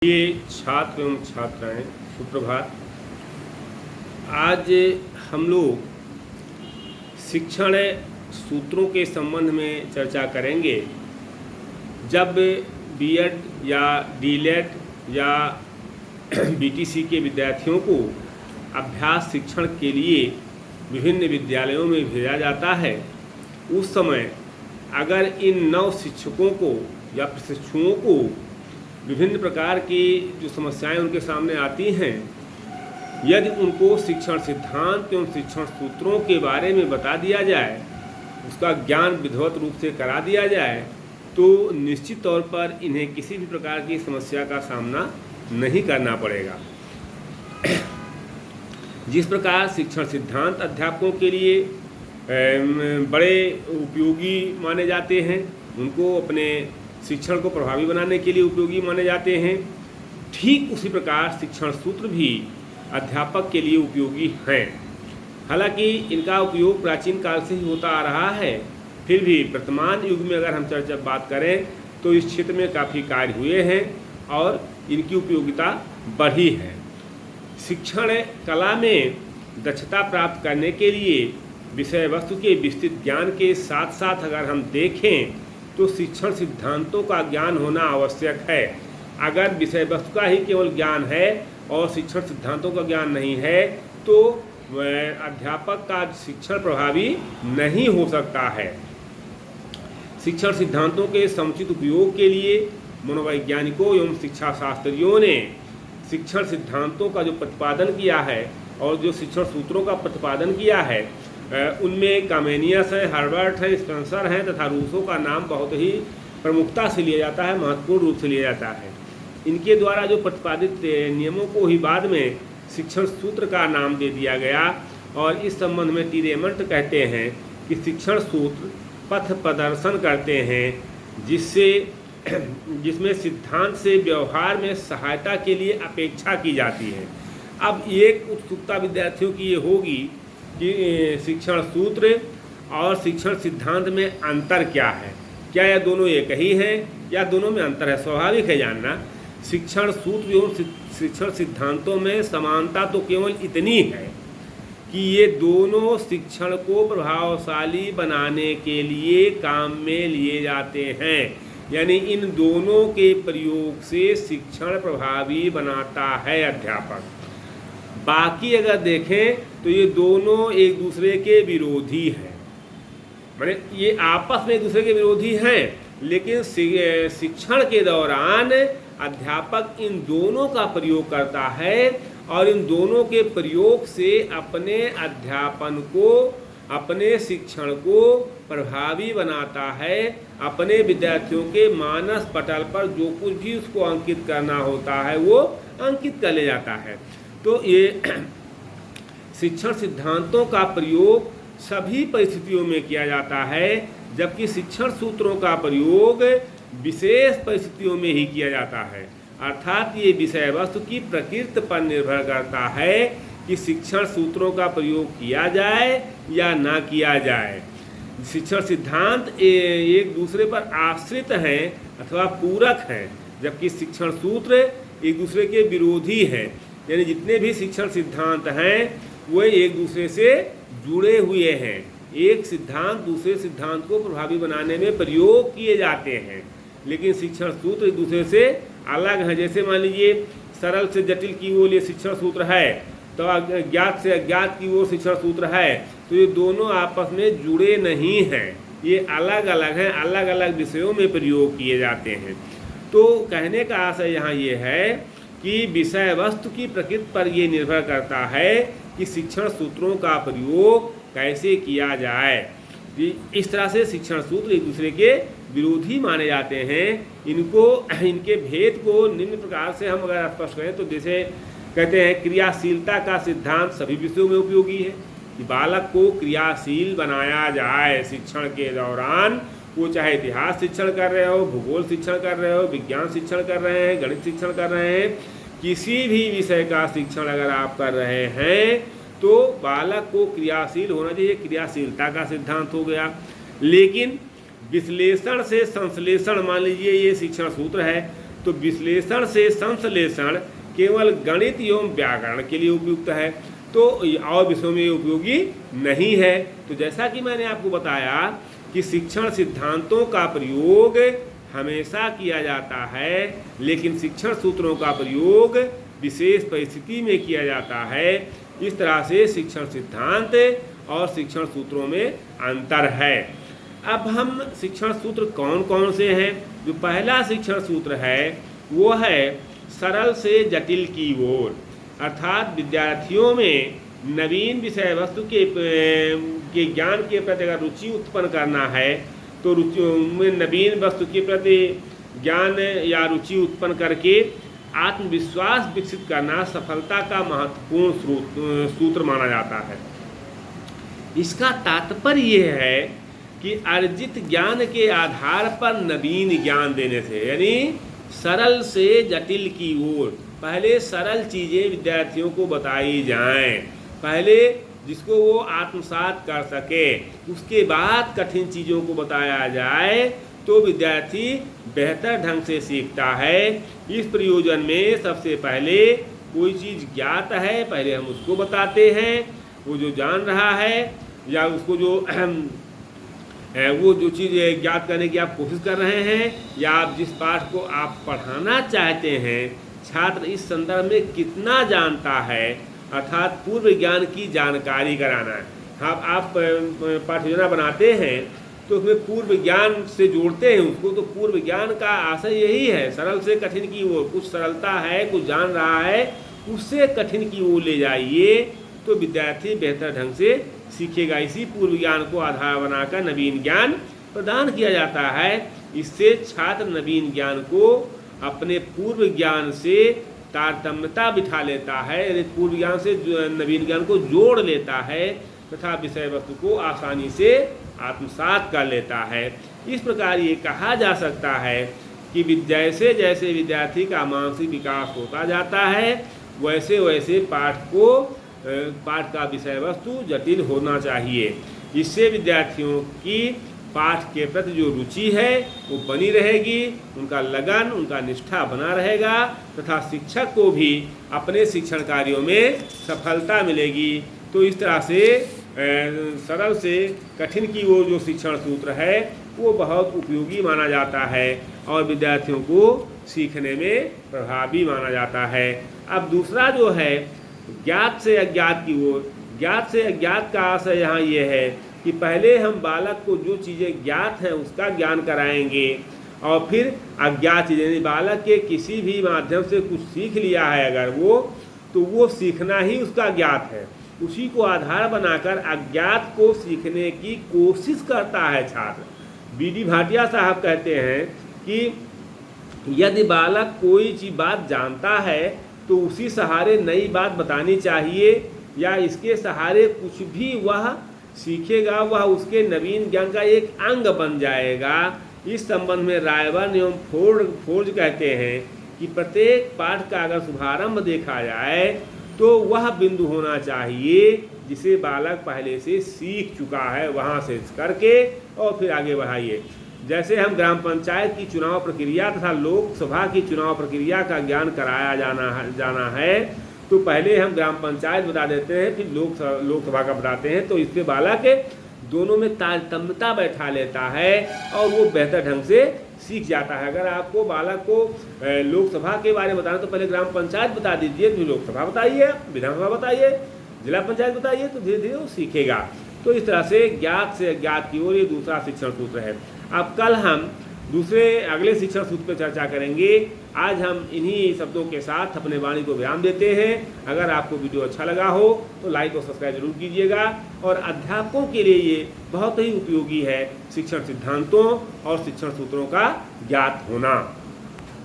ये छात्र एवं छात्राएं सुप्रभात। आज हम लोग शिक्षण सूत्रों के संबंध में चर्चा करेंगे। जब बीएड या डीलेट या बीटीसी के विद्यार्थियों को अभ्यास शिक्षण के लिए विभिन्न विद्यालयों में भेजा जाता है, उस समय अगर इन नव शिक्षकों को या प्रशिक्षुओं को विभिन्न प्रकार की जो समस्याएं उनके सामने आती हैं, यदि उनको शिक्षण सिद्धांत एवं शिक्षण सूत्रों के बारे में बता दिया जाए, उसका ज्ञान विधिवत रूप से करा दिया जाए, तो निश्चित तौर पर इन्हें किसी भी प्रकार की समस्या का सामना नहीं करना पड़ेगा। जिस प्रकार शिक्षण सिद्धांत अध्यापकों के लिए बड़े उपयोगी माने जाते हैं, उनको अपने शिक्षण को प्रभावी बनाने के लिए उपयोगी माने जाते हैं, ठीक उसी प्रकार शिक्षण सूत्र भी अध्यापक के लिए उपयोगी हैं। हालांकि इनका उपयोग प्राचीन काल से ही होता आ रहा है, फिर भी वर्तमान युग में अगर हम बात करें तो इस क्षेत्र में काफ़ी कार्य हुए हैं और इनकी उपयोगिता बढ़ी है। शिक्षण कला में दक्षता प्राप्त करने के लिए विषय वस्तु के विस्तृत ज्ञान के साथ साथ अगर हम देखें तो शिक्षण सिद्धांतों का ज्ञान होना आवश्यक है। अगर विषय वस्तु का ही केवल ज्ञान है और शिक्षण सिद्धांतों का ज्ञान नहीं है, तो अध्यापक का शिक्षण प्रभावी नहीं हो सकता है। शिक्षण सिद्धांतों के समुचित उपयोग के लिए मनोवैज्ञानिकों एवं शिक्षा शास्त्रियों ने शिक्षण सिद्धांतों का जो प्रतिपादन किया है और जो शिक्षण सूत्रों का प्रतिपादन किया है, उनमें कामेनियस है, हर्बर्ट है, स्पेंसर हैं तथा रूसो का नाम बहुत ही प्रमुखता से लिया जाता है, महत्वपूर्ण रूप से लिया जाता है। इनके द्वारा जो प्रतिपादित नियमों को ही बाद में शिक्षण सूत्र का नाम दे दिया गया और इस संबंध में टी रेमंड कहते हैं कि शिक्षण सूत्र पथ प्रदर्शन करते हैं जिसमें सिद्धांत से व्यवहार में सहायता के लिए अपेक्षा की जाती है। अब एक उत्सुकता विद्यार्थियों की ये होगी कि शिक्षण सूत्र और शिक्षण सिद्धांत में अंतर क्या है, क्या यह दोनों एक ही हैं या दोनों में अंतर है। स्वाभाविक है जानना, शिक्षण सूत्र एवं शिक्षण सिद्धांतों में समानता तो केवल इतनी है कि ये दोनों शिक्षण को प्रभावशाली बनाने के लिए काम में लिए जाते हैं, यानी इन दोनों के प्रयोग से शिक्षण प्रभावी बनाता है अध्यापक। बाकी अगर देखें तो ये दोनों एक दूसरे के विरोधी हैं, माने ये आपस में एक दूसरे के विरोधी हैं, लेकिन शिक्षण के दौरान अध्यापक इन दोनों का प्रयोग करता है और इन दोनों के प्रयोग से अपने अध्यापन को, अपने शिक्षण को प्रभावी बनाता है। अपने विद्यार्थियों के मानस पटल पर जो कुछ भी उसको अंकित करना होता है वो अंकित कर ले जाता है। तो ये शिक्षण सिद्धांतों का प्रयोग सभी परिस्थितियों में किया जाता है, जबकि शिक्षण सूत्रों का प्रयोग विशेष परिस्थितियों में ही किया जाता है। अर्थात ये विषय वस्तु की प्रकृति पर निर्भर करता है कि शिक्षण सूत्रों का प्रयोग किया जाए या ना किया जाए। शिक्षण सिद्धांत एक दूसरे पर आश्रित हैं अथवा पूरक हैं, जबकि शिक्षण सूत्र एक दूसरे के विरोधी हैं। यानी जितने भी शिक्षण सिद्धांत हैं वे एक दूसरे से जुड़े हुए हैं, एक सिद्धांत दूसरे सिद्धांत को प्रभावी बनाने में प्रयोग किए जाते हैं, लेकिन शिक्षण सूत्र एक दूसरे से अलग हैं। जैसे मान लीजिए सरल से जटिल की ओर ये शिक्षण सूत्र है, तो अज्ञात से अज्ञात की ओर शिक्षण सूत्र है, तो ये दोनों आपस में जुड़े नहीं हैं, ये अलग अलग हैं, अलग अलग विषयों में प्रयोग किए जाते हैं। तो कहने का आशय यहाँ ये है कि विषय वस्तु की प्रकृति पर ये निर्भर करता है कि शिक्षण सूत्रों का प्रयोग कैसे किया जाए। इस तरह से शिक्षण सूत्र एक दूसरे के विरोधी माने जाते हैं। इनके भेद को निम्न प्रकार से हम अगर स्पष्ट करें तो जैसे कहते हैं, क्रियाशीलता का सिद्धांत सभी विषयों में उपयोगी है कि बालक को क्रियाशील बनाया जाए शिक्षण के दौरान। वो चाहे इतिहास शिक्षण कर रहे हो, भूगोल शिक्षण कर रहे हो, विज्ञान शिक्षण कर रहे हैं, गणित शिक्षण कर रहे हैं, किसी भी विषय का शिक्षण अगर आप कर रहे हैं तो बालक को क्रियाशील होना चाहिए। क्रियाशीलता का सिद्धांत हो गया। लेकिन विश्लेषण से संश्लेषण, मान लीजिए ये शिक्षण सूत्र है, तो विश्लेषण से संश्लेषण केवल गणित एवं व्याकरण के लिए उपयुक्त है, तो और विषयों में उपयोगी नहीं है। तो जैसा कि मैंने आपको बताया कि शिक्षण सिद्धांतों का प्रयोग हमेशा किया जाता है, लेकिन शिक्षण सूत्रों का प्रयोग विशेष परिस्थिति में किया जाता है। इस तरह से शिक्षण सिद्धांत और शिक्षण सूत्रों में अंतर है। अब हम शिक्षण सूत्र कौन कौन से हैं? जो पहला शिक्षण सूत्र है वो है सरल से जटिल की ओर, अर्थात विद्यार्थियों में नवीन विषय वस्तु के ज्ञान के प्रति अगर रुचि उत्पन्न करना है तो रुचि में नवीन वस्तु के प्रति ज्ञान या रुचि उत्पन्न करके आत्मविश्वास विकसित करना सफलता का महत्वपूर्ण सूत्र माना जाता है। इसका तात्पर्य ये है कि अर्जित ज्ञान के आधार पर नवीन ज्ञान देने से, यानी सरल से जटिल की ओर, पहले सरल चीज़ें विद्यार्थियों को बताई जाएं, पहले जिसको वो आत्मसात कर सके, उसके बाद कठिन चीज़ों को बताया जाए तो विद्यार्थी बेहतर ढंग से सीखता है। इस प्रयोजन में सबसे पहले कोई चीज़ ज्ञात है, पहले हम उसको बताते हैं, वो जो जान रहा है या उसको वो जो चीज़ ज्ञात करने की आप कोशिश कर रहे हैं या आप जिस पाठ को आप पढ़ाना चाहते हैं, छात्र इस संदर्भ में कितना जानता है, अर्थात पूर्व ज्ञान की जानकारी कराना है। हाँ, आप पाठ्य योजना बनाते हैं तो उसमें पूर्व ज्ञान से जोड़ते हैं उसको, तो पूर्व ज्ञान का आशय यही है, सरल से कठिन की ओर, कुछ सरलता है, कुछ जान रहा है, उससे कठिन की ओर ले जाइए तो विद्यार्थी बेहतर ढंग से सीखेगा। इसी पूर्व ज्ञान को आधार बनाकर नवीन ज्ञान प्रदान किया जाता है। इससे छात्र नवीन ज्ञान को अपने पूर्व ज्ञान से तारतम्यता बिठा लेता है, यानी पूर्व ज्ञान से नवीन ज्ञान को जोड़ लेता है तथा विषय वस्तु को आसानी से आत्मसात कर लेता है। इस प्रकार ये कहा जा सकता है कि जैसे जैसे विद्यार्थी का मानसिक विकास होता जाता है वैसे वैसे पाठ का विषय वस्तु जटिल होना चाहिए। इससे विद्यार्थियों की पाठ के प्रति जो रुचि है वो बनी रहेगी, उनका लगन, उनका निष्ठा बना रहेगा तथा शिक्षक को भी अपने शिक्षण कार्यों में सफलता मिलेगी। तो इस तरह से सरल से कठिन की वो जो शिक्षण सूत्र है वो बहुत उपयोगी माना जाता है और विद्यार्थियों को सीखने में प्रभावी माना जाता है। अब दूसरा जो है ज्ञात से अज्ञात की ओर, ज्ञात से अज्ञात का आशय यहाँ ये है कि पहले हम बालक को जो चीज़ें ज्ञात हैं उसका ज्ञान कराएंगे और फिर अज्ञात चीज़ें, यानी बालक के किसी भी माध्यम से कुछ सीख लिया है अगर तो वो सीखना ही उसका ज्ञात है, उसी को आधार बनाकर अज्ञात को सीखने की कोशिश करता है छात्र। B.D. भाटिया साहब कहते हैं कि यदि बालक कोई चीज़ बात जानता है तो उसी सहारे नई बात बतानी चाहिए या इसके सहारे कुछ भी वह सीखेगा वह उसके नवीन ज्ञान का एक अंग बन जाएगा। इस संबंध में रायबर्न एवं फोर्ज कहते हैं कि प्रत्येक पाठ का अगर शुभारंभ देखा जाए तो वह बिंदु होना चाहिए जिसे बालक पहले से सीख चुका है, वहाँ से करके और फिर आगे बढ़ाइए। जैसे हम ग्राम पंचायत की चुनाव प्रक्रिया तथा लोकसभा की चुनाव प्रक्रिया का ज्ञान कराया जाना है तो पहले हम ग्राम पंचायत बता देते हैं, फिर लोकसभा का बताते हैं, तो इससे बालक दोनों में तारतम्यता बैठा लेता है और वो बेहतर ढंग से सीख जाता है। अगर आपको बालक को लोकसभा के बारे में बताना तो पहले ग्राम पंचायत बता दीजिए, फिर लोकसभा बताइए, विधानसभा बताइए, जिला पंचायत बताइए, तो धीरे धीरे वो सीखेगा। तो इस तरह से ज्ञात से अज्ञात की ओर ये दूसरा शिक्षण सूत्र है। अब कल हम अगले शिक्षण सूत्र पर चर्चा करेंगे। आज हम इन्हीं शब्दों के साथ अपने वाणी को विराम देते हैं। अगर आपको वीडियो अच्छा लगा हो तो लाइक और सब्सक्राइब जरूर कीजिएगा और अध्यापकों के लिए ये बहुत ही उपयोगी है शिक्षण सिद्धांतों और शिक्षण सूत्रों का ज्ञात होना।